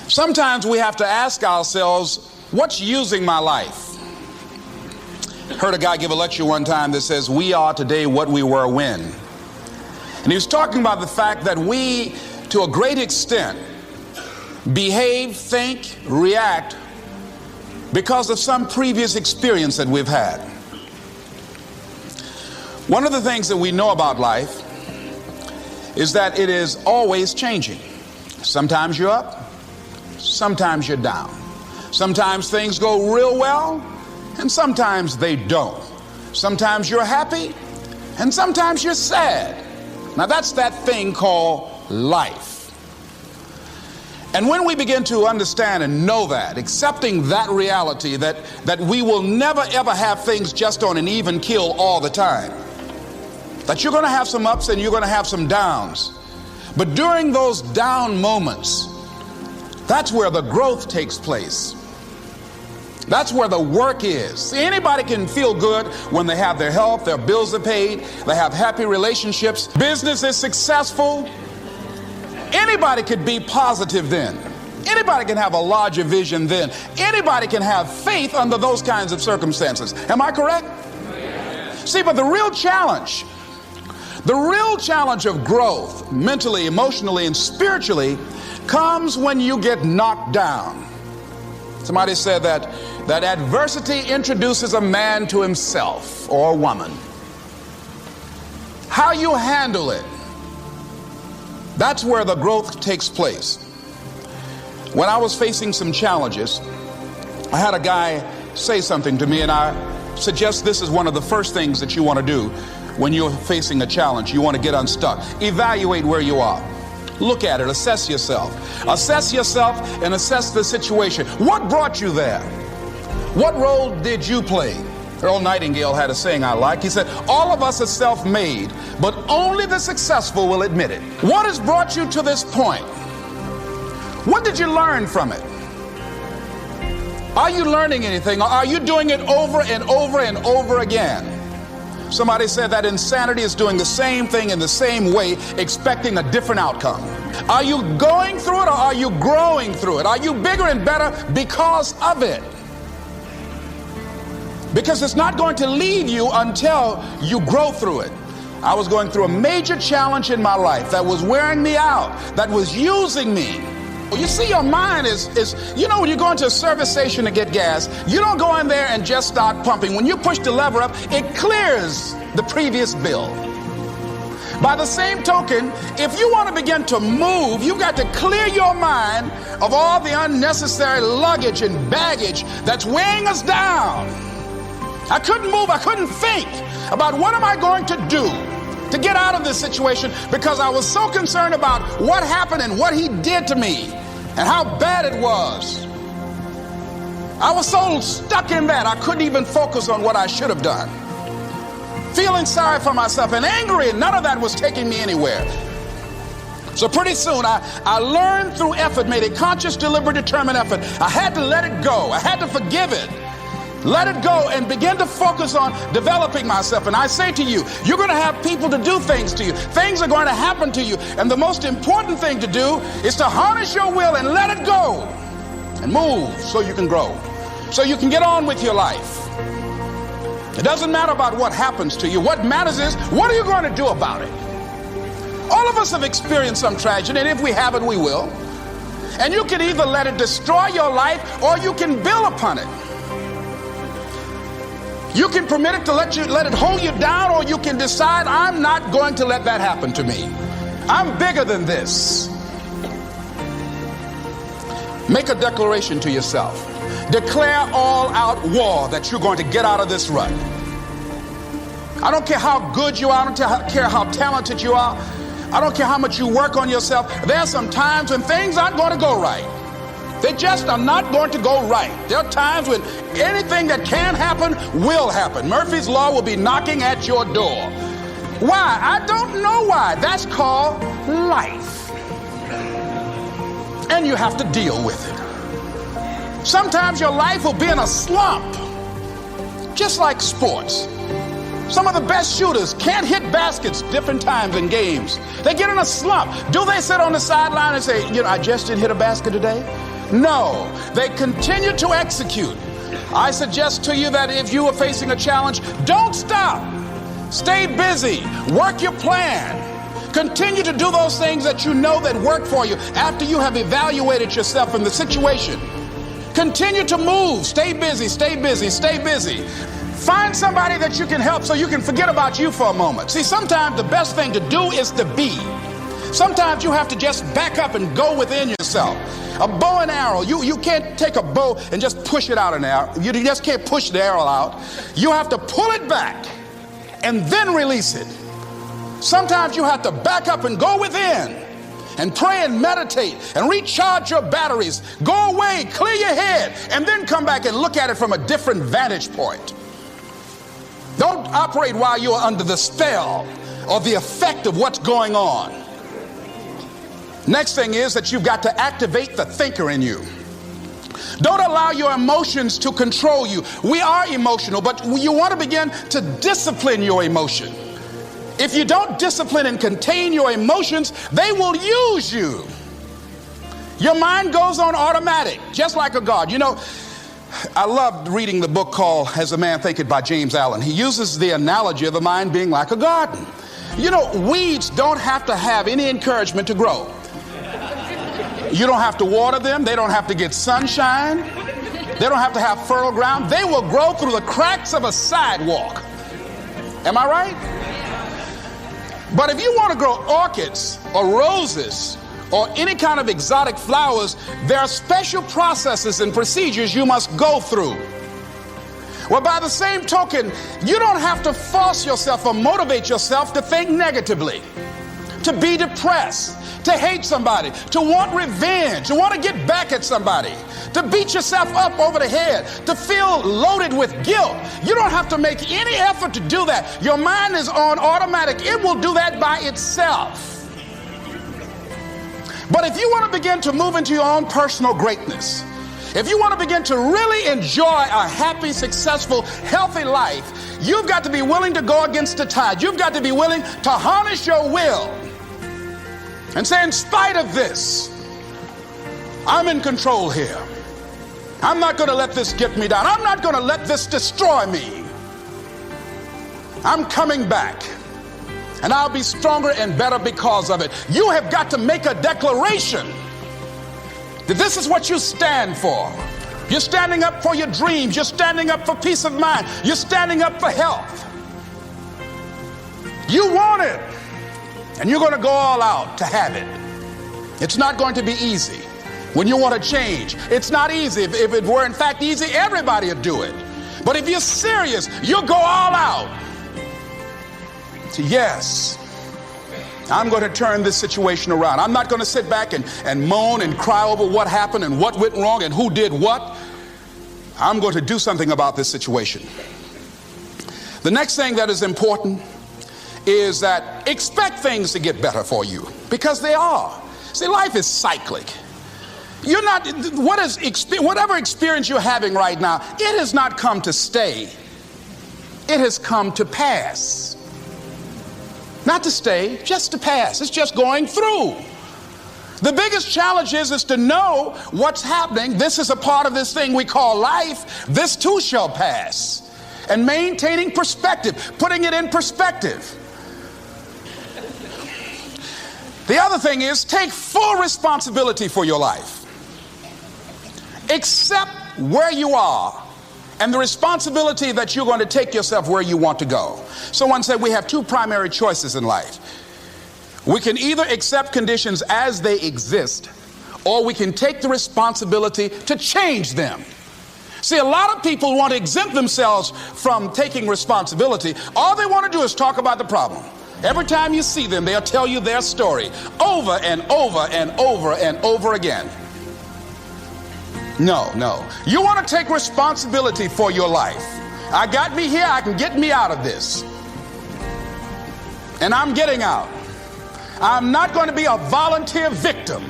Sometimes we have to ask ourselves, what's using my life? Heard a guy give a lecture one time that says, we are today what we were when. And he was talking about the fact that we, to a great extent, behave, think, react because of some previous experience that we've had. One of the things that we know about life is that it is always changing. Sometimes you're up, sometimes you're down. Sometimes things go real well, and sometimes they don't. Sometimes you're happy, and sometimes you're sad. Now that's that thing called life. And when we begin to understand and know that, accepting that reality that we will never ever have things just on an even keel all the time, that you're going to have some ups and you're going to have some downs, but during those down moments, that's where the growth takes place. That's where the work is. See, anybody can feel good when they have their health, their bills are paid, they have happy relationships, business is successful. Anybody could be positive then. Anybody can have a larger vision then. Anybody can have faith under those kinds of circumstances. Am I correct? See, but the real challenge of growth, mentally, emotionally, and spiritually, comes when you get knocked down. Somebody said that adversity introduces a man to himself or a woman. How you handle it, that's where the growth takes place. When I was facing some challenges, I had a guy say something to me, and I suggest this is one of the first things that you want to do when you're facing a challenge. You want to get unstuck. Evaluate where you are. Look at it, assess yourself. Assess yourself and assess the situation. What brought you there? What role did you play? Earl Nightingale had a saying I like. He said, all of us are self-made, but only the successful will admit it. What has brought you to this point? What did you learn from it? Are you learning anything, or are you doing it over and over and over again? Somebody said that insanity is doing the same thing in the same way, expecting a different outcome. Are you going through it, or are you growing through it? Are you bigger and better because of it? Because it's not going to leave you until you grow through it. I was going through a major challenge in my life that was wearing me out, that was using me. You see, your mind is when you go into a service station to get gas, you don't go in there and just start pumping. When you push the lever up, it clears the previous bill. By the same token, if you want to begin to move, you've got to clear your mind of all the unnecessary luggage and baggage that's weighing us down. I couldn't move, I couldn't think about what am I going to do to get out of this situation, because I was so concerned about what happened and what he did to me and how bad it was. I was so stuck in that I couldn't even focus on what I should have done. Feeling sorry for myself and angry, and none of that was taking me anywhere. So pretty soon I learned through effort, made a conscious, deliberate, determined effort. I had to let it go. I had to forgive it. Let it go and begin to focus on developing myself. And I say to you, you're going to have people to do things to you. Things are going to happen to you. And the most important thing to do is to harness your will and let it go and move so you can grow, so you can get on with your life. It doesn't matter about what happens to you. What matters is, what are you going to do about it? All of us have experienced some tragedy, and if we haven't, we will. And you can either let it destroy your life, or you can build upon it. You can permit it to let it hold you down, or you can decide, I'm not going to let that happen to me. I'm bigger than this. Make a declaration to yourself. Declare all out war that you're going to get out of this rut. I don't care how good you are. I don't care how talented you are. I don't care how much you work on yourself. There are some times when things aren't going to go right. They just are not going to go right. There are times when anything that can happen will happen. Murphy's Law will be knocking at your door. Why? I don't know why. That's called life. And you have to deal with it. Sometimes your life will be in a slump, just like sports. Some of the best shooters can't hit baskets different times in games. They get in a slump. Do they sit on the sideline and say, I just didn't hit a basket today? No, they continue to execute. I suggest to you that if you are facing a challenge, don't stop. Stay busy. Work your plan. Continue to do those things that you know that work for you after you have evaluated yourself in the situation. Continue to move. Stay busy, stay busy, stay busy. Find somebody that you can help so you can forget about you for a moment. See, sometimes the best thing to do is to be. Sometimes you have to just back up and go within yourself. A bow and arrow, you can't take a bow and just push it out an arrow. You just can't push the arrow out. You have to pull it back and then release it. Sometimes you have to back up and go within and pray and meditate and recharge your batteries. Go away, clear your head, and then come back and look at it from a different vantage point. Don't operate while you're under the spell or the effect of what's going on. Next thing is that you've got to activate the thinker in you. Don't allow your emotions to control you. We are emotional, but you want to begin to discipline your emotion. If you don't discipline and contain your emotions, they will use you. Your mind goes on automatic, just like a guard. You know, I loved reading the book called As a Man Thinketh by James Allen. He uses the analogy of the mind being like a garden. You know, weeds don't have to have any encouragement to grow. You don't have to water them. They don't have to get sunshine. They don't have to have fertile ground. They will grow through the cracks of a sidewalk. Am I right? But if you want to grow orchids or roses or any kind of exotic flowers, there are special processes and procedures you must go through. Well, by the same token, you don't have to force yourself or motivate yourself to think negatively, to be depressed, to hate somebody, to want revenge, to want to get back at somebody, to beat yourself up over the head, to feel loaded with guilt. You don't have to make any effort to do that. Your mind is on automatic. It will do that by itself. But if you want to begin to move into your own personal greatness, if you want to begin to really enjoy a happy, successful, healthy life, you've got to be willing to go against the tide. You've got to be willing to harness your will and say, in spite of this, I'm in control here. I'm not going to let this get me down. I'm not going to let this destroy me. I'm coming back, and I'll be stronger and better because of it. You have got to make a declaration that this is what you stand for. You're standing up for your dreams. You're standing up for peace of mind. You're standing up for health. You want it, and you're going to go all out to have it. It's not going to be easy. When you want to change, it's not easy. If it were in fact easy, everybody would do it. But if you're serious, you'll go all out. So yes, I'm going to turn this situation around. I'm not going to sit back and moan and cry over what happened and what went wrong and who did what. I'm going to do something about this situation. The next thing that is important is that expect things to get better for you, because they are. See, life is cyclic. You're not, whatever experience you're having right now, it has not come to stay. It has come to pass. Not to stay, just to pass. It's just going through. The biggest challenge is to know what's happening. This is a part of this thing we call life. This too shall pass. And maintaining perspective, putting it in perspective. The other thing is take full responsibility for your life. Accept where you are and the responsibility that you're going to take yourself where you want to go. Someone said we have two primary choices in life. We can either accept conditions as they exist, or we can take the responsibility to change them. See, a lot of people want to exempt themselves from taking responsibility. All they want to do is talk about the problem. Every time you see them, they'll tell you their story over and over and over and over again. No. You want to take responsibility for your life. I got me here, I can get me out of this. And I'm getting out. I'm not going to be a volunteer victim.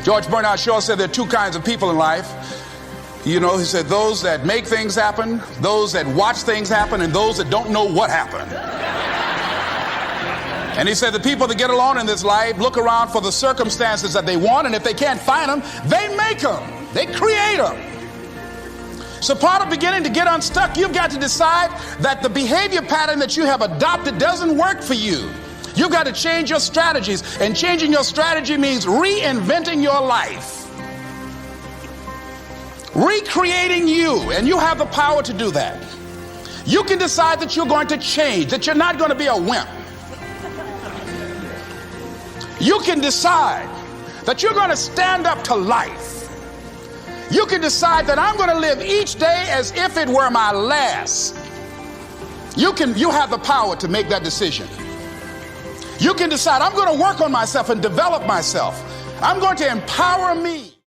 George Bernard Shaw said there are two kinds of people in life. You know, he said those that make things happen, those that watch things happen, and those that don't know what happened. And he said the people that get along in this life look around for the circumstances that they want, and if they can't find them, they make them. They create them. So part of beginning to get unstuck, you've got to decide that the behavior pattern that you have adopted doesn't work for you. You've got to change your strategies, and changing your strategy means reinventing your life. Recreating you, and you have the power to do that. You can decide that you're going to change, that you're not going to be a wimp. You can decide that you're going to stand up to life. You can decide that I'm going to live each day as if it were my last. You have the power to make that decision. You can decide I'm going to work on myself and develop myself. I'm going to empower me.